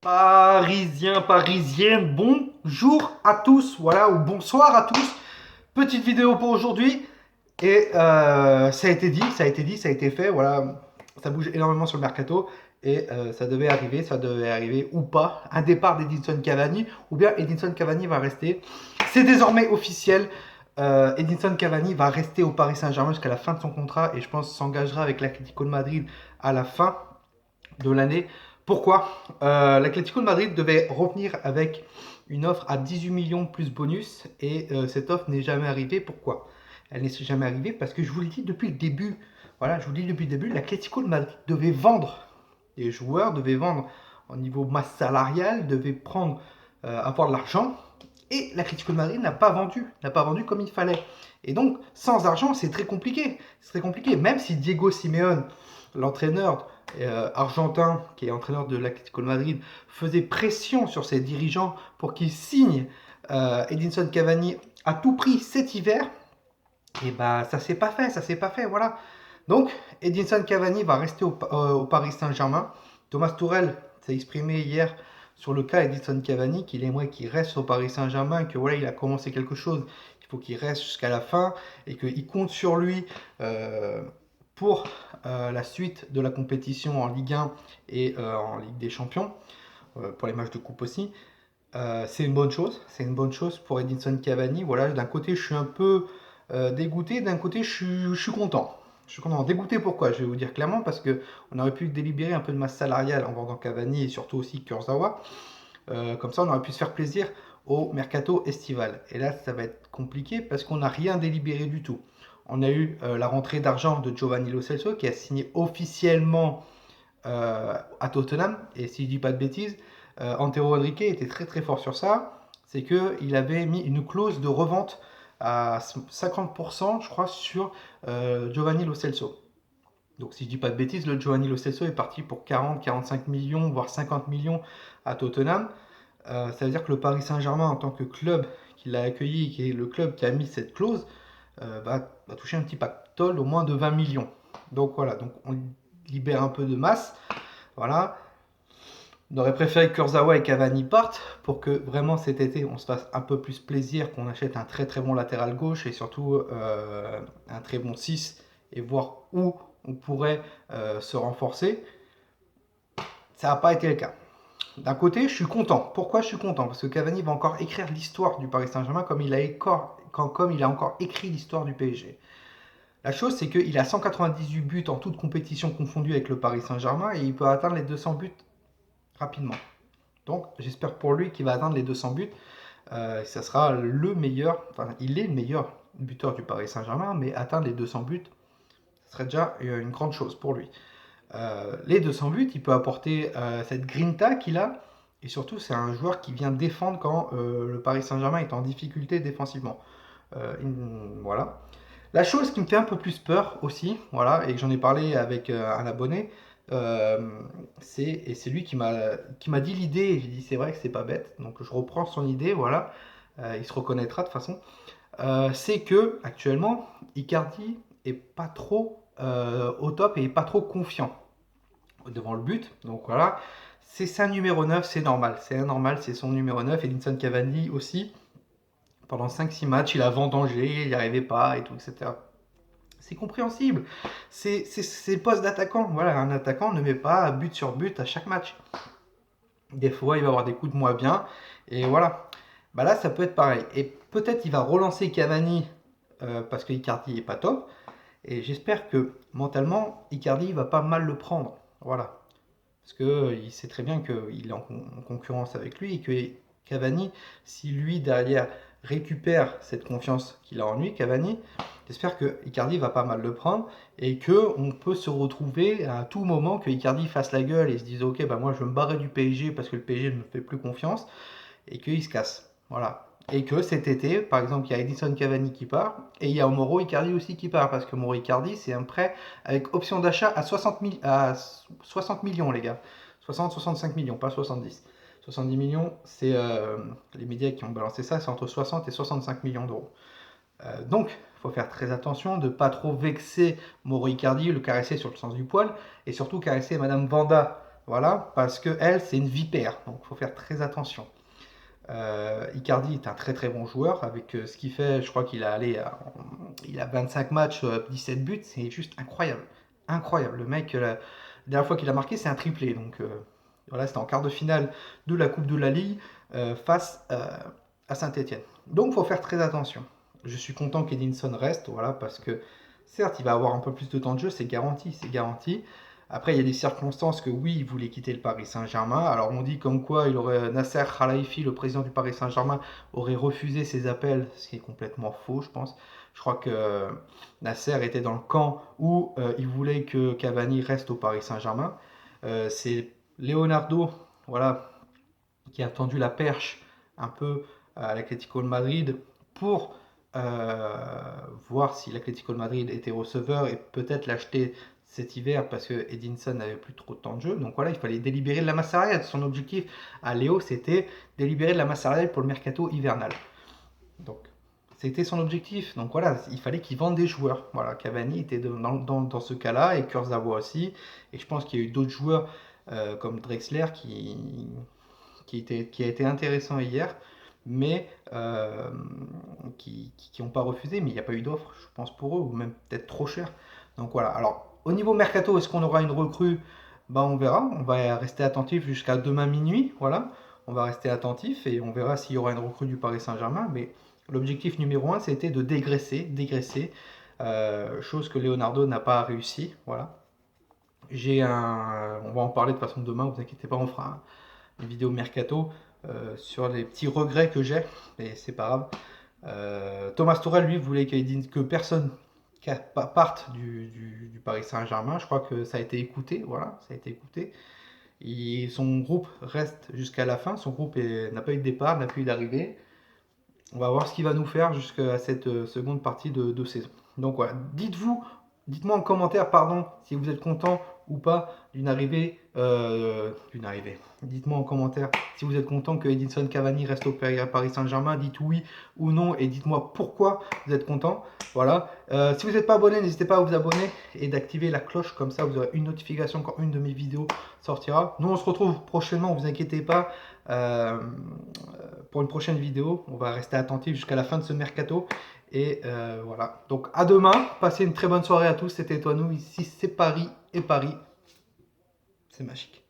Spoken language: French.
Parisiens, parisiennes, bonjour à tous, voilà, ou bonsoir à tous. Petite vidéo pour aujourd'hui. Et ça a été dit, ça a été fait, voilà. Ça bouge énormément sur le mercato. Et ça devait arriver ou pas. Un départ d'Edinson Cavani, ou bien Edinson Cavani va rester. C'est désormais officiel. Edinson Cavani va rester au Paris Saint-Germain jusqu'à la fin de son contrat. Et je pense s'engagera avec l'Atlético de Madrid à la fin de l'année. Pourquoi L'Atlético de Madrid devait revenir avec une offre à 18 millions plus bonus et cette offre n'est jamais arrivée. Pourquoi Elle n'est jamais arrivée parce que je vous le dis depuis le début. Voilà, je vous le dis depuis le début, l'Atlético de Madrid devait vendre les joueurs, devait vendre au niveau masse salariale, devait prendre, avoir de l'argent. Et l'Atlético de Madrid n'a pas vendu comme il fallait. Et donc, sans argent, c'est très compliqué. C'est très compliqué. Même si Diego Simeone, l'entraîneur argentin, qui est entraîneur de l'Atlético de Madrid, faisait pression sur ses dirigeants pour qu'ils signent Edinson Cavani à tout prix cet hiver, et bah ça s'est pas fait, voilà. Donc Edinson Cavani va rester au Paris Saint-Germain. Thomas Tuchel s'est exprimé hier sur le cas Edinson Cavani, qu'il aimerait qu'il reste au Paris Saint-Germain, que voilà, il a commencé quelque chose, il faut qu'il reste jusqu'à la fin et qu'il compte sur lui pour la suite de la compétition en Ligue 1 et en Ligue des Champions, pour les matchs de coupe aussi. C'est une bonne chose, pour Edinson Cavani. Voilà, d'un côté, je suis un peu dégoûté, d'un côté, je suis content. Je suis content. Dégoûté pourquoi? Je vais vous dire clairement parce que on aurait pu délibérer un peu de masse salariale en vendant Cavani et surtout aussi Kurzawa. Comme ça, on aurait pu se faire plaisir au mercato estival. Et là, ça va être compliqué parce qu'on n'a rien délibéré du tout. On a eu la rentrée d'argent de Giovanni Lo Celso qui a signé officiellement à Tottenham. Et si je dis pas de bêtises, Antero Henrique était très très fort sur ça. C'est qu'il avait mis une clause de revente à 50%, je crois, sur Giovanni Lo Celso. Donc si je dis pas de bêtises, le Giovanni Lo Celso est parti pour 40-45 millions, voire 50 millions à Tottenham. Ça veut dire que le Paris Saint-Germain, en tant que club qui l'a accueilli, qui est le club qui a mis cette clause, va toucher un petit pactole au moins de 20 millions. Donc voilà, donc on libère un peu de masse. Voilà. On aurait préféré que Kurzawa et Cavani partent pour que vraiment cet été on se fasse un peu plus plaisir, qu'on achète un très très bon latéral gauche et surtout un très bon 6 et voir où on pourrait se renforcer. Ça n'a pas été le cas. D'un côté, je suis content. Pourquoi je suis content? Parce que Cavani va encore écrire l'histoire du Paris Saint-Germain comme il a encore écrit l'histoire du PSG. La chose, c'est qu'il a 198 buts en toute compétition confondue avec le Paris Saint-Germain et il peut atteindre les 200 buts rapidement. Donc, j'espère pour lui qu'il va atteindre les 200 buts. Ça sera le meilleur, enfin, il est le meilleur buteur du Paris Saint-Germain, mais atteindre les 200 buts, ce serait déjà une grande chose pour lui. Les 200 buts, il peut apporter cette grinta qu'il a. Et surtout, c'est un joueur qui vient défendre quand le Paris Saint-Germain est en difficulté défensivement. Voilà. La chose qui me fait un peu plus peur aussi, voilà, et que j'en ai parlé avec un abonné, c'est lui qui m'a dit l'idée, et j'ai dit c'est vrai que c'est pas bête, donc je reprends son idée, voilà, il se reconnaîtra de toute façon. C'est que actuellement, Icardi est pas trop au top et est pas trop confiant devant le but. Donc voilà, c'est sa numéro 9, c'est normal. C'est son numéro 9. Edinson Cavani aussi. Pendant 5-6 matchs, il a vendangé, il n'y arrivait pas et tout, etc. C'est compréhensible. C'est le poste d'attaquant. Voilà, un attaquant ne met pas but sur but à chaque match. Des fois, il va avoir des coups de moins bien. Et voilà. Bah là, ça peut être pareil. Et peut-être il va relancer Cavani parce que Icardi est pas top. Et j'espère que mentalement, Icardi va pas mal le prendre. Voilà. Parce qu'il sait très bien qu'il est en concurrence avec lui et que Cavani, si lui derrière récupère cette confiance qu'il a en lui, Cavani, j'espère que Icardi va pas mal le prendre et que on peut se retrouver à tout moment que Icardi fasse la gueule et se dise ok bah moi je vais me barrer du PSG parce que le PSG ne me fait plus confiance et qu'il se casse. Voilà. Et que cet été, par exemple, il y a Edinson Cavani qui part et il y a Mauro Icardi aussi qui part parce que Mauro Icardi, c'est un prêt avec option d'achat à 60 millions, les gars. 60-65 millions, pas 70. 70 millions, c'est les médias qui ont balancé ça, c'est entre 60 et 65 millions d'euros. Donc, il faut faire très attention de ne pas trop vexer Mauro Icardi, le caresser sur le sens du poil et surtout caresser Madame Vanda voilà, parce que elle, c'est une vipère, donc il faut faire très attention. Icardi est un très très bon joueur avec ce qu'il fait. Je crois qu'il a allé, il a 25 matchs, 17 buts, c'est juste incroyable, incroyable. Le mec, la dernière fois qu'il a marqué, c'est un triplé. Donc voilà, c'était en quart de finale de la Coupe de la Ligue face à Saint-Etienne. Donc il faut faire très attention. Je suis content qu'Edinson reste, voilà, parce que certes, il va avoir un peu plus de temps de jeu, c'est garanti, c'est garanti. Après, il y a des circonstances que oui, il voulait quitter le Paris Saint-Germain. Alors, on dit comme quoi il aurait, Nasser Khelaifi, le président du Paris Saint-Germain, aurait refusé ses appels, ce qui est complètement faux, je pense. Je crois que Nasser était dans le camp où il voulait que Cavani reste au Paris Saint-Germain. C'est Leonardo, voilà, qui a tendu la perche un peu à l'Atlético de Madrid pour voir si l'Atlético de Madrid était receveur et peut-être l'acheter cet hiver parce que Edinson n'avait plus trop de temps de jeu. Donc voilà, il fallait délibérer de la masse salariale. Son objectif à Léo, c'était délibérer de la masse salariale pour le mercato hivernal. Donc c'était son objectif. Donc voilà, il fallait qu'il vende des joueurs. Voilà, Cavani était dans ce cas-là et Kurzawa aussi. Et je pense qu'il y a eu d'autres joueurs comme Drexler qui a été intéressant hier, mais qui n'ont pas refusé, mais il n'y a pas eu d'offre, je pense, pour eux, ou même peut-être trop cher. Donc voilà. Alors, au niveau mercato, est-ce qu'on aura une recrue? Bah, on verra. On va rester attentif jusqu'à demain minuit. Voilà. On va rester attentif et on verra s'il y aura une recrue du Paris Saint-Germain. Mais l'objectif numéro un, c'était de dégraisser. Chose que Leonardo n'a pas réussi. Voilà. On va en parler de toute façon demain, vous inquiétez pas, on fera une vidéo mercato sur les petits regrets que j'ai, mais c'est pas grave. Thomas Tuchel, lui, voulait que personne parte du Paris Saint-Germain. Je crois que ça a été écouté, voilà, ça a été écouté. Son groupe reste jusqu'à la fin. Son groupe n'a pas eu de départ, n'a pas eu d'arrivée. On va voir ce qu'il va nous faire jusqu'à cette seconde partie de saison. Donc voilà, dites-moi en commentaire, pardon, si vous êtes content ou pas d'une arrivée. Dites-moi en commentaire si vous êtes content que Edinson Cavani reste au Paris Saint-Germain. Dites oui ou non et dites-moi pourquoi vous êtes content. Voilà. Si vous n'êtes pas abonné, n'hésitez pas à vous abonner et d'activer la cloche, comme ça vous aurez une notification quand une de mes vidéos sortira. Nous on se retrouve prochainement, vous inquiétez pas, pour une prochaine vidéo. On va rester attentif jusqu'à la fin de ce mercato. Et voilà. Donc à demain. Passez une très bonne soirée à tous. C'était Toinou. Ici c'est Paris. Et Paris, c'est magique.